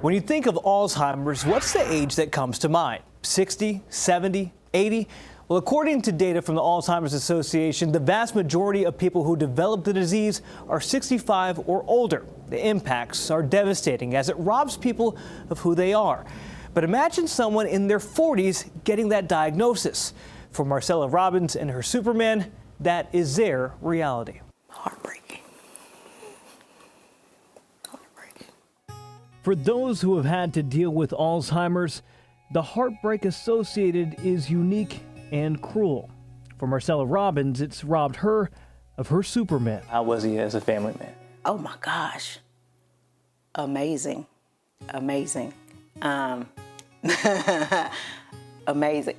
When you think of Alzheimer's, what's the age that comes to mind? 60, 70, 80? Well, according to data from the Alzheimer's Association, the vast majority of people who develop the disease are 65 or older. The impacts are devastating as it robs people of who they are. But imagine someone in their 40s getting that diagnosis. For Marcella Robbins and her Superman, that is their reality. Heartbreaking. For those who have had to deal with Alzheimer's, the heartbreak associated is unique and cruel. For Marcella Robbins, it's robbed her of her Superman. How was he as a family man? Oh my gosh. Amazing. Amazing. Amazing.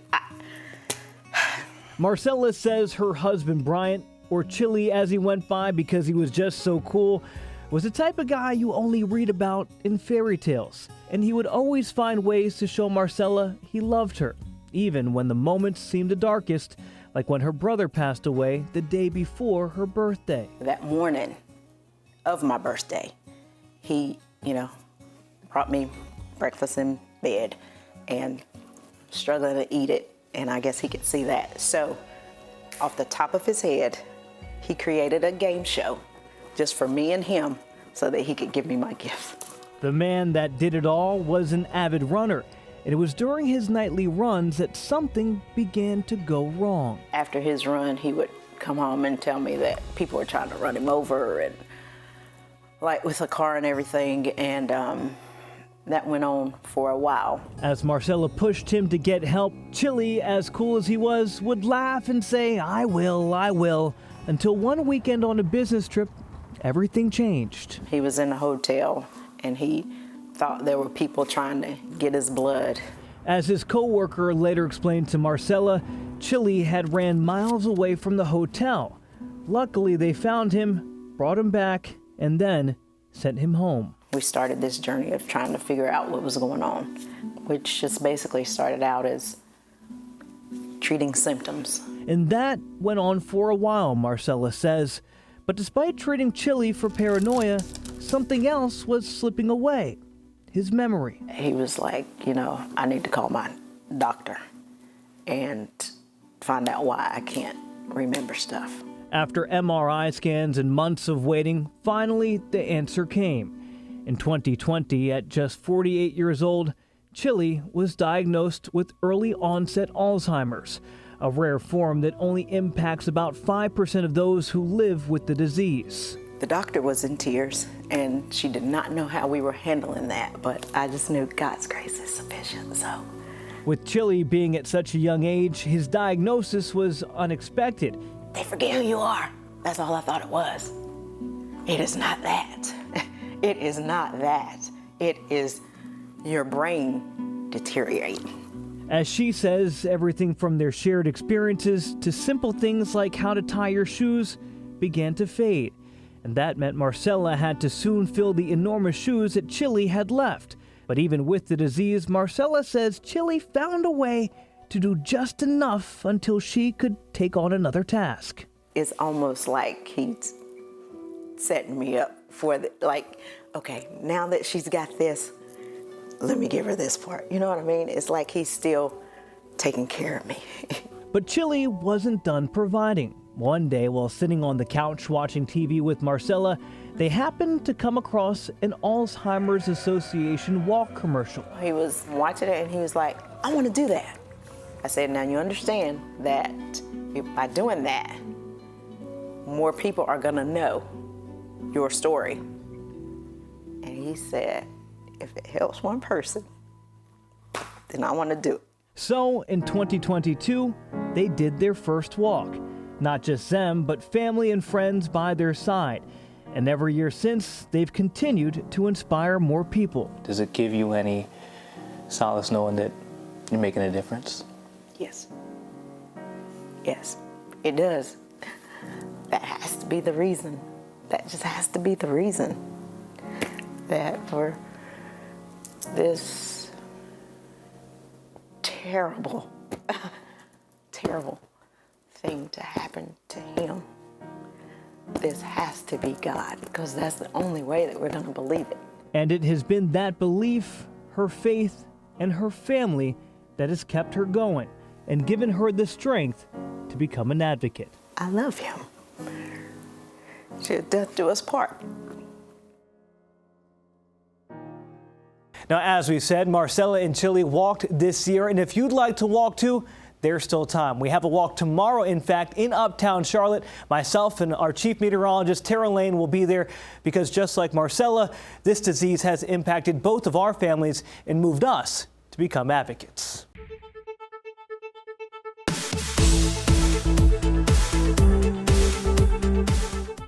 Marcella says her husband, Bryant, or Chili as he went by because he was just so cool, was the type of guy you only read about in fairy tales. And he would always find ways to show Marcella he loved her, even when the moments seemed the darkest, like when her brother passed away the day before her birthday. That morning of my birthday, he, brought me breakfast in bed and struggling to eat it, and I guess he could see that. So off the top of his head, he created a game show just for me and him so that he could give me my gift. The man that did it all was an avid runner, and it was during his nightly runs that something began to go wrong. After his run, he would come home and tell me that people were trying to run him over, and like with a car and everything, and that went on for a while. As Marcella pushed him to get help, Chili, as cool as he was, would laugh and say, I will, until one weekend on a business trip, everything changed. He was in a hotel and he thought there were people trying to get his blood. As his co-worker later explained to Marcella, Chili had ran miles away from the hotel. Luckily, they found him, brought him back, and then sent him home. We started this journey of trying to figure out what was going on, which just basically started out as treating symptoms. And that went on for a while, Marcella says. But despite treating Chili for paranoia, something else was slipping away. His memory. He was like, I need to call my doctor and find out why I can't remember stuff. After MRI scans and months of waiting, finally the answer came. In 2020, at just 48 years old, Chili was diagnosed with early onset Alzheimer's, a rare form that only impacts about 5% of those who live with the disease. The doctor was in tears, and she did not know how we were handling that, but I just knew God's grace is sufficient, so. With Chili being at such a young age, his diagnosis was unexpected. They forget who you are. That's all I thought it was. It is not that. It is not that. It is your brain deteriorating. As she says, everything from their shared experiences to simple things like how to tie your shoes began to fade. And that meant Marcella had to soon fill the enormous shoes that Chili had left. But even with the disease, Marcella says Chili found a way to do just enough until she could take on another task. It's almost like he's setting me up for okay, now that she's got this, let me give her this part. You know what I mean? It's like he's still taking care of me. But Chili wasn't done providing. One day, while sitting on the couch watching TV with Marcella, they happened to come across an Alzheimer's Association walk commercial. He was watching it and he was like, I want to do that. I said, now you understand that by doing that, more people are going to know your story. And he said, if it helps one person, then I want to do it. So in 2022, they did their first walk. Not just them, but family and friends by their side. And every year since, they've continued to inspire more people. Does it give you any solace knowing that you're making a difference? Yes. Yes, it does. That has to be the reason. That just has to be the reason that for this terrible, terrible thing to happen to him, this has to be God, because that's the only way that we're going to believe it. And it has been that belief, her faith, and her family that has kept her going and given her the strength to become an advocate. I love him. Till death do us part. Now, as we said, Marcella and Chili walked this year, and if you'd like to walk too, there's still time. We have a walk tomorrow, in fact, in Uptown Charlotte. Myself and our chief meteorologist, Tara Lane, will be there because just like Marcella, this disease has impacted both of our families and moved us to become advocates.